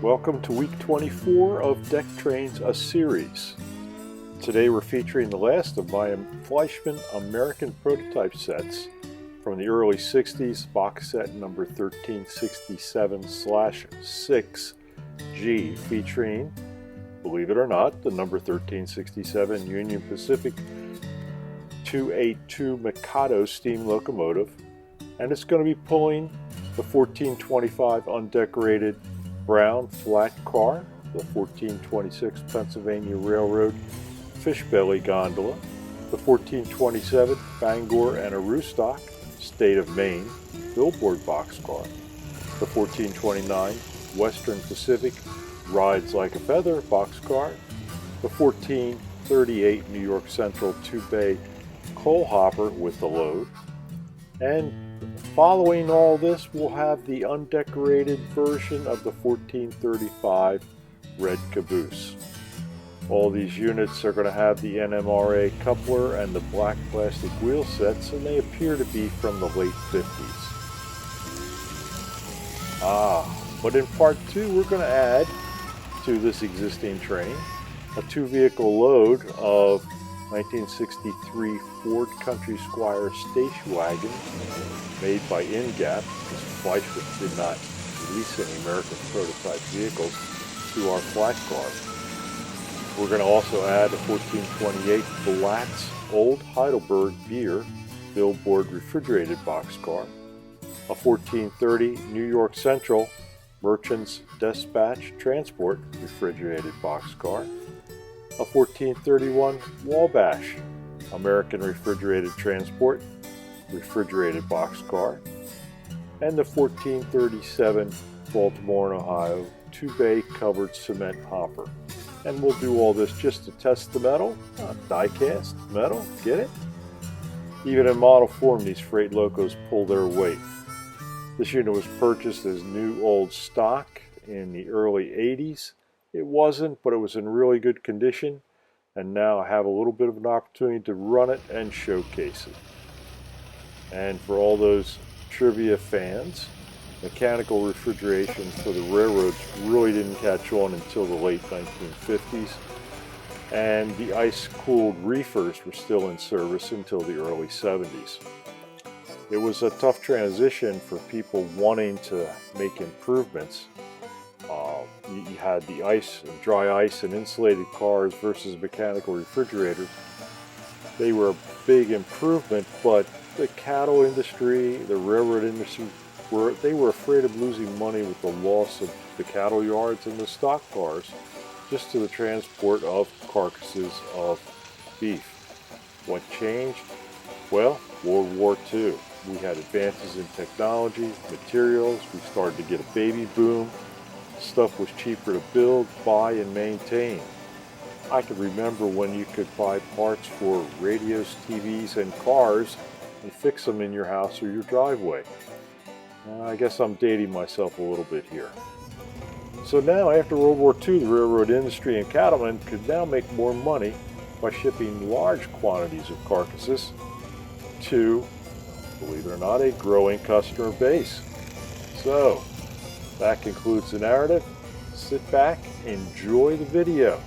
Welcome to week 24 of Deck Trains, a series. Today we're featuring the last of my Fleischmann American prototype sets from the early 60s, box set number 1367/6G, featuring, believe it or not, the number 1367 Union Pacific 282 Mikado Steam Locomotive, and it's going to be pulling the 1425 undecorated brown flat car, the 1426 Pennsylvania Railroad fish belly gondola, the 1427 Bangor and Aroostock, state of Maine, billboard boxcar, the 1429 Western Pacific rides like a feather boxcar, the 1438 New York Central two-bay coal hopper with the load, and following all this, we'll have the undecorated version of the 1435 red Caboose. All these units are going to have the NMRA coupler and the black plastic wheel sets, and they appear to be from the late 50s. But in part 2, we're going to add to this existing train a two-vehicle load of 1963 Ford Country Squire station wagon made by Ingap, because Fleischmann did not release any American prototype vehicles, to our flat car. We're going to also add a 1428 Blatz Old Heidelberg beer billboard refrigerated boxcar, a 1430 New York Central Merchants Dispatch Transport refrigerated boxcar, a 1431 Wabash American Refrigerated Transport refrigerated boxcar, and the 1437 Baltimore, Ohio two-bay covered cement hopper. And we'll do all this just to test the metal, die-cast metal, get it? Even in model form, these freight locos pull their weight. This unit was purchased as new old stock in the early 80s. It wasn't, but it was in really good condition, and now I have a little bit of an opportunity to run it and showcase it. And for all those trivia fans, mechanical refrigeration for the railroads really didn't catch on until the late 1950s, and the ice-cooled reefers were still in service until the early 70s. It was a tough transition for people wanting to make improvements. You had the ice, dry ice and insulated cars versus mechanical refrigerators. They were a big improvement, but the cattle industry, the railroad industry, they were afraid of losing money with the loss of the cattle yards and the stock cars just to the transport of carcasses of beef. What changed? Well, World War II. We had advances in technology, materials, we started to get a baby boom. Stuff was cheaper to build, buy, and maintain. I can remember when you could buy parts for radios, TVs, and cars and fix them in your house or your driveway. I guess I'm dating myself a little bit here. So now, after World War II, the railroad industry and cattlemen could now make more money by shipping large quantities of carcasses to, believe it or not, a growing customer base. So, that concludes the narrative. Sit back, enjoy the video.